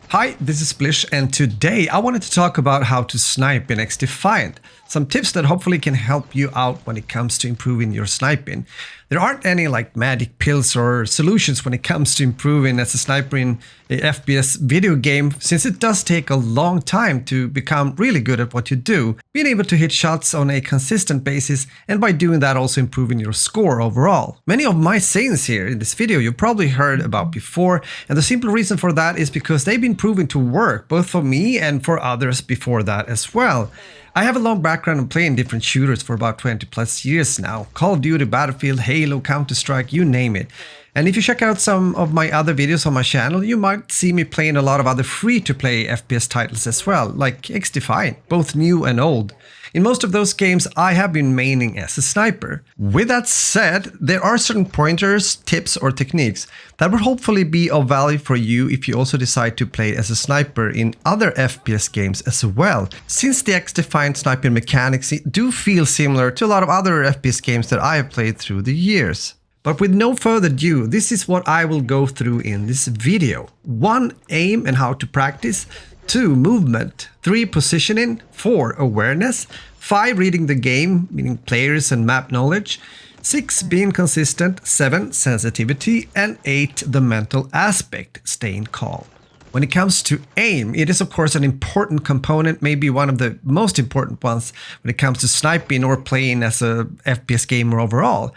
Hi, this is Splish, and today I wanted to talk about how to snipe in XDefiant. Some tips that hopefully can help you out when it comes to improving your sniping. There aren't any magic pills or solutions when it comes to improving as a sniper in a FPS video game, since it does take a long time to become really good at what you do, being able to hit shots on a consistent basis, and by doing that also improving your score overall. Many of my sayings here in this video you've probably heard about before, and the simple reason for that is because they've been proven to work both for me and for others before that as well. I have a long background in playing different shooters for about 20 plus years now. Call of Duty, Battlefield, Halo, Counter-Strike, you name it. And if you check out some of my other videos on my channel, you might see me playing a lot of other free-to-play FPS titles as well, like XDefiant, both new and old. In most of those games, I have been maining as a sniper. With that said, there are certain pointers, tips or techniques that will hopefully be of value for you if you also decide to play as a sniper in other FPS games as well, since the XDefiant sniping mechanics do feel similar to a lot of other FPS games that I have played through the years. But with no further ado, this is what I will go through in this video. 1. Aim and how to practice. 2. Movement. 3. Positioning. 4. Awareness. 5. Reading the game, meaning players and map knowledge. 6. Being consistent. 7. Sensitivity. And 8. The mental aspect, staying calm. When it comes to aim, it is of course an important component, maybe one of the most important ones when it comes to sniping or playing as a FPS gamer overall.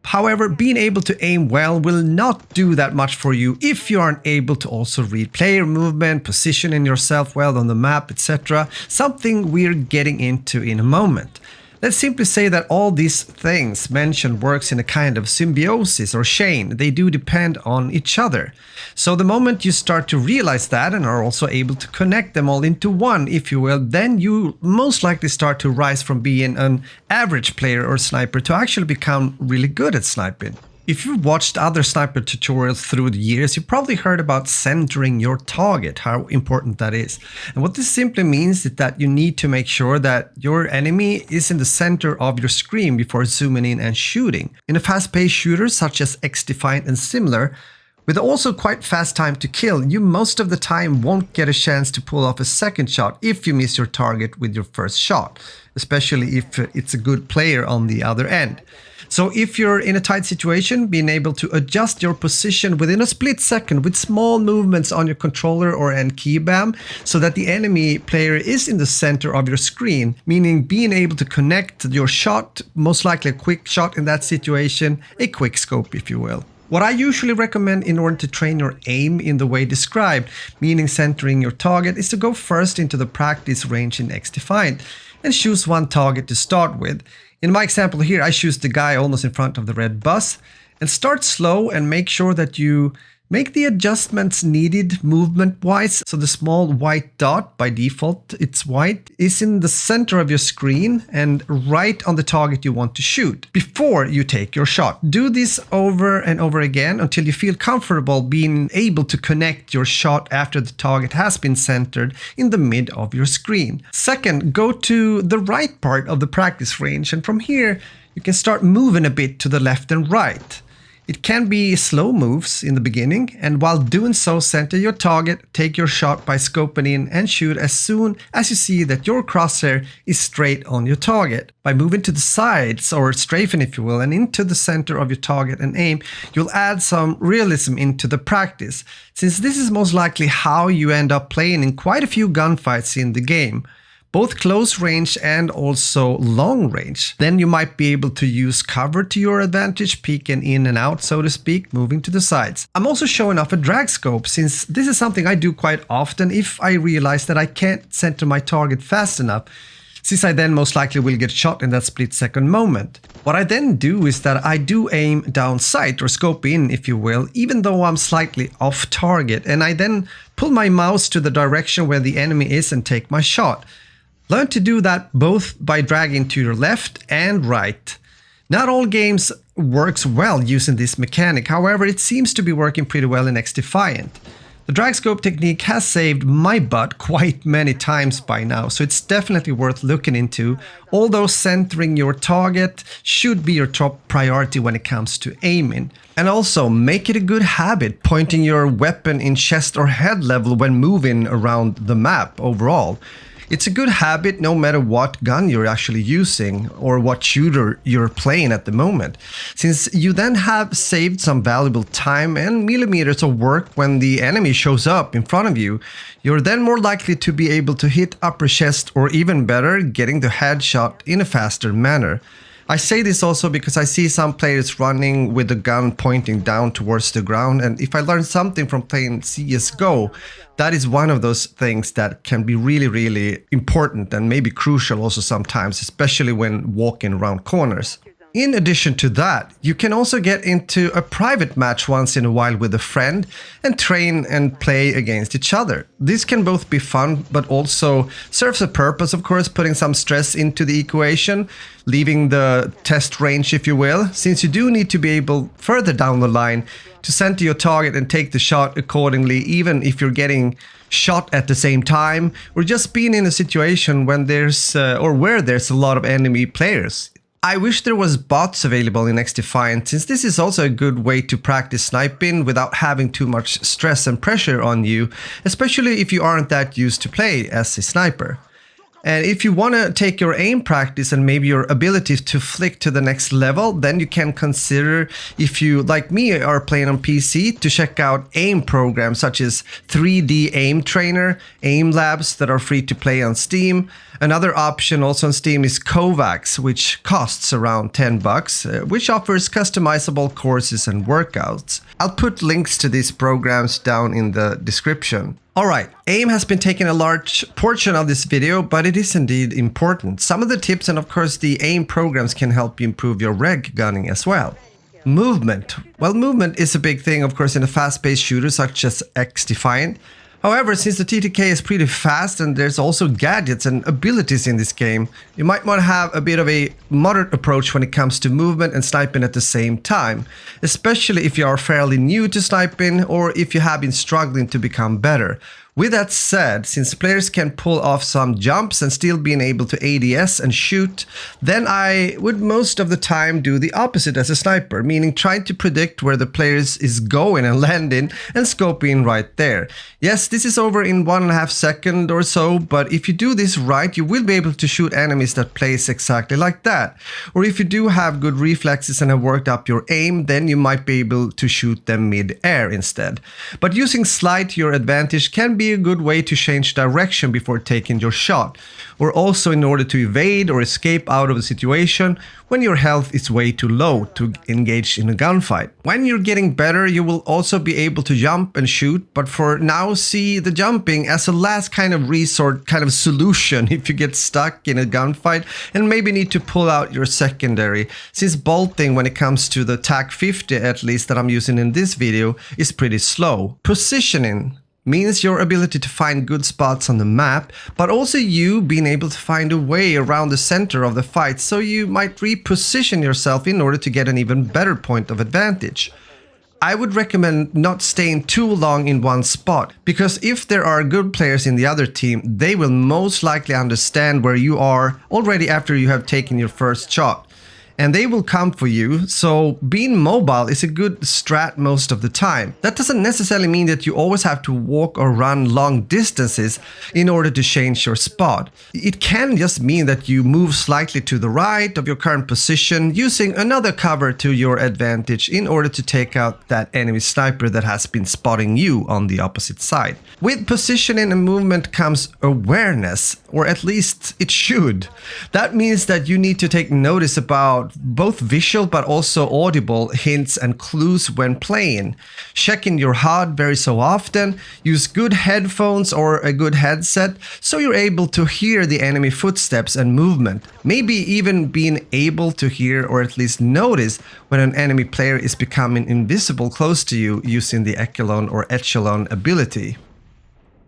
However, being able to aim well will not do that much for you if you aren't able to also read player movement, positioning yourself well on the map, etc. Something we're getting into in a moment. Let's simply say that all these things mentioned works in a kind of symbiosis or chain. They do depend on each other. So the moment you start to realize that and are also able to connect them all into one, if you will, then you most likely start to rise from being an average player or sniper to actually become really good at sniping. If you've watched other sniper tutorials through the years, you've probably heard about centering your target, how important that is. And what this simply means is that you need to make sure that your enemy is in the center of your screen before zooming in and shooting. In a fast-paced shooter such as XDefiant and similar, with also quite fast time to kill, you most of the time won't get a chance to pull off a second shot if you miss your target with your first shot, especially if it's a good player on the other end. So if you're in a tight situation, being able to adjust your position within a split second with small movements on your controller or end keybam so that the enemy player is in the center of your screen, meaning being able to connect your shot, most likely a quick shot in that situation, a quick scope if you will. What I usually recommend in order to train your aim in the way described, meaning centering your target, is to go first into the practice range in XDefiant and choose one target to start with. In my example here, I choose the guy almost in front of the red bus and start slow and make sure that you make the adjustments needed movement-wise. So the small white dot, by default it's white, is in the center of your screen and right on the target you want to shoot before you take your shot. Do this over and over again until you feel comfortable being able to connect your shot after the target has been centered in the mid of your screen. Second, go to the right part of the practice range, and from here you can start moving a bit to the left and right. It can be slow moves in the beginning, and while doing so, center your target, take your shot by scoping in and shoot as soon as you see that your crosshair is straight on your target. By moving to the sides, or strafing if you will, and into the center of your target and aim, you'll add some realism into the practice, since this is most likely how you end up playing in quite a few gunfights in the game. Both close range and also long range. Then you might be able to use cover to your advantage, peeking in and out, so to speak, moving to the sides. I'm also showing off a drag scope, since this is something I do quite often if I realize that I can't center my target fast enough, since I then most likely will get shot in that split-second moment. What I then do is that I do aim down sight, or scope in if you will, even though I'm slightly off target, and I then pull my mouse to the direction where the enemy is and take my shot. Learn to do that both by dragging to your left and right. Not all games works well using this mechanic, however it seems to be working pretty well in XDefiant. The drag scope technique has saved my butt quite many times by now, so it's definitely worth looking into, although centering your target should be your top priority when it comes to aiming. And also, make it a good habit pointing your weapon in chest or head level when moving around the map overall. It's a good habit no matter what gun you're actually using or what shooter you're playing at the moment, since you then have saved some valuable time and millimeters of work when the enemy shows up in front of you. You're then more likely to be able to hit upper chest or even better, getting the headshot in a faster manner. I say this also because I see some players running with the gun pointing down towards the ground, and if I learn something from playing CSGO, that is one of those things that can be really important and maybe crucial also sometimes, especially when walking around corners. In addition to that, you can also get into a private match once in a while with a friend and train and play against each other. This can both be fun, but also serves a purpose, of course, putting some stress into the equation, leaving the test range, if you will, since you do need to be able further down the line to center your target and take the shot accordingly, even if you're getting shot at the same time or just being in a situation when where there's a lot of enemy players. I wish there was bots available in XDefiant, since this is also a good way to practice sniping without having too much stress and pressure on you, especially if you aren't that used to play as a sniper. And if you want to take your aim practice and maybe your ability to flick to the next level, then you can consider, if you, like me, are playing on PC, to check out aim programs such as 3D Aim Trainer, Aim Labs that are free to play on Steam. Another option also on Steam is Kovacs, which costs around $10, which offers customizable courses and workouts. I'll put links to these programs down in the description. Alright, aim has been taking a large portion of this video, but it is indeed important. Some of the tips and of course the aim programs can help you improve your reg gunning as well. Movement. Well, movement is a big thing, of course, in a fast-paced shooter such as XDefiant. However, since the TTK is pretty fast and there's also gadgets and abilities in this game, you might want to have a bit of a moderate approach when it comes to movement and sniping at the same time, especially if you are fairly new to sniping or if you have been struggling to become better. With that said, since players can pull off some jumps and still being able to ADS and shoot, then I would most of the time do the opposite as a sniper, meaning trying to predict where the player is going and landing and scoping right there. Yes, this is over in 1.5 seconds or so, but if you do this right, you will be able to shoot enemies that place exactly like that. Or if you do have good reflexes and have worked up your aim, then you might be able to shoot them mid-air instead. But using slide to your advantage can be a good way to change direction before taking your shot, or also in order to evade or escape out of a situation when your health is way too low to engage in a gunfight. When you're getting better, you will also be able to jump and shoot, but for now see the jumping as a last kind of resort kind of solution if you get stuck in a gunfight and maybe need to pull out your secondary, since bolting when it comes to the TAC 50 at least that I'm using in this video is pretty slow. Positioning means your ability to find good spots on the map, but also you being able to find a way around the center of the fight, so you might reposition yourself in order to get an even better point of advantage. I would recommend not staying too long in one spot, because if there are good players in the other team, they will most likely understand where you are already after you have taken your first shot, and they will come for you, so being mobile is a good strat most of the time. That doesn't necessarily mean that you always have to walk or run long distances in order to change your spot. It can just mean that you move slightly to the right of your current position, using another cover to your advantage in order to take out that enemy sniper that has been spotting you on the opposite side. With positioning and movement comes awareness, or at least it should. That means that you need to take notice about both visual but also audible hints and clues when playing. Checking your HUD very so often, use good headphones or a good headset so you're able to hear the enemy footsteps and movement. Maybe even being able to hear or at least notice when an enemy player is becoming invisible close to you using the echelon or echelon ability.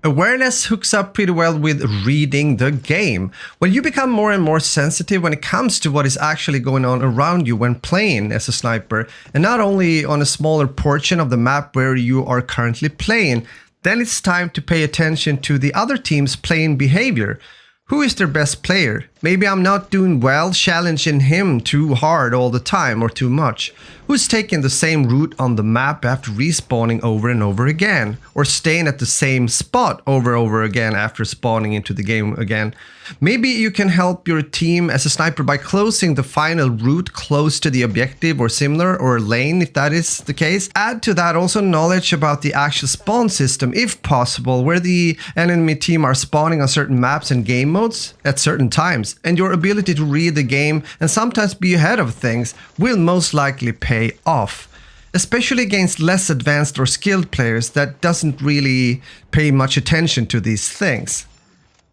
Awareness hooks up pretty well with reading the game. When you become more and more sensitive when it comes to what is actually going on around you when playing as a sniper, and not only on a smaller portion of the map where you are currently playing, Then it's time to pay attention to the other team's playing behavior. Who is their best player? Maybe I'm not doing well challenging him too hard all the time or too much. Who's taking the same route on the map after respawning over and over again? Or staying at the same spot over and over again after spawning into the game again? Maybe you can help your team as a sniper by closing the final route close to the objective or similar, or lane if that is the case. Add to that also knowledge about the actual spawn system if possible, where the enemy team are spawning on certain maps and game modes at certain times, and your ability to read the game and sometimes be ahead of things will most likely pay off. Especially against less advanced or skilled players that doesn't really pay much attention to these things.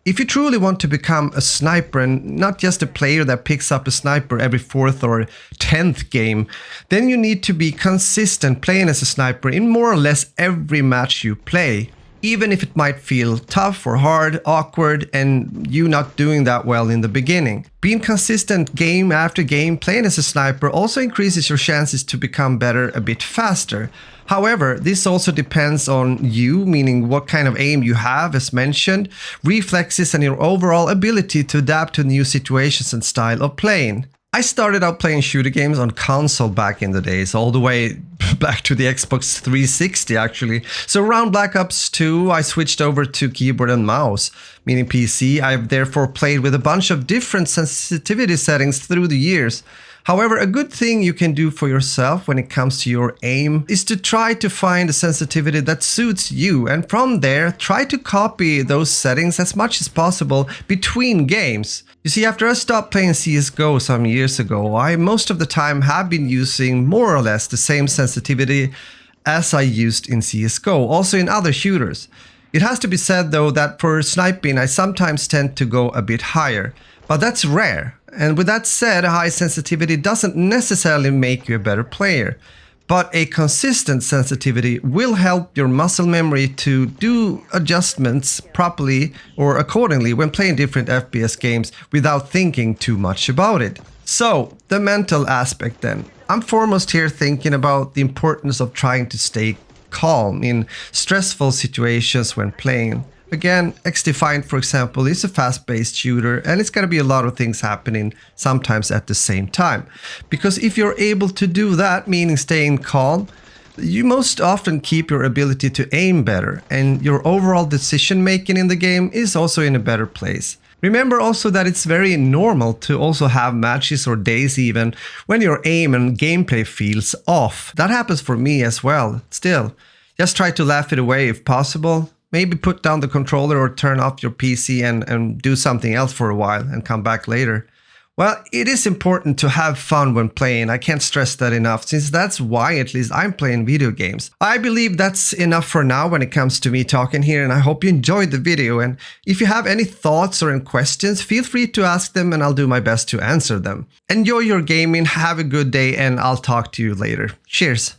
If you truly want to become a sniper and not just a player that picks up a sniper every 4th or 10th game, then you need to be consistent playing as a sniper in more or less every match you play. Even if it might feel tough or hard, awkward, and you not doing that well in the beginning. Being consistent game after game playing as a sniper also increases your chances to become better a bit faster. However, this also depends on you, meaning what kind of aim you have, as mentioned, reflexes, and your overall ability to adapt to new situations and style of playing. I started out playing shooter games on console back in the days, all the way back to the Xbox 360 actually. So around Black Ops 2 I switched over to keyboard and mouse, meaning PC. I've therefore played with a bunch of different sensitivity settings through the years. However, a good thing you can do for yourself when it comes to your aim is to try to find a sensitivity that suits you, and from there try to copy those settings as much as possible between games. You see, after I stopped playing CSGO some years ago, I most of the time have been using more or less the same sensitivity as I used in CSGO, also in other shooters. It has to be said though that for sniping I sometimes tend to go a bit higher, but that's rare. And with that said, high sensitivity doesn't necessarily make you a better player, but a consistent sensitivity will help your muscle memory to do adjustments properly or accordingly when playing different FPS games without thinking too much about it. So, the mental aspect then. I'm foremost here thinking about the importance of trying to stay calm in stressful situations when playing. Again, XDefiant, for example, is a fast-paced shooter, and it's going to be a lot of things happening sometimes at the same time. Because if you're able to do that, meaning staying calm, you most often keep your ability to aim better, and your overall decision-making in the game is also in a better place. Remember also that it's very normal to also have matches or days even when your aim and gameplay feels off. That happens for me as well. Still, just try to laugh it away if possible. Maybe put down the controller or turn off your PC and do something else for a while and come back later. Well, it is important to have fun when playing. I can't stress that enough, since that's why at least I'm playing video games. I believe that's enough for now when it comes to me talking here, and I hope you enjoyed the video. And if you have any thoughts or any questions, feel free to ask them and I'll do my best to answer them. Enjoy your gaming, have a good day, and I'll talk to you later. Cheers!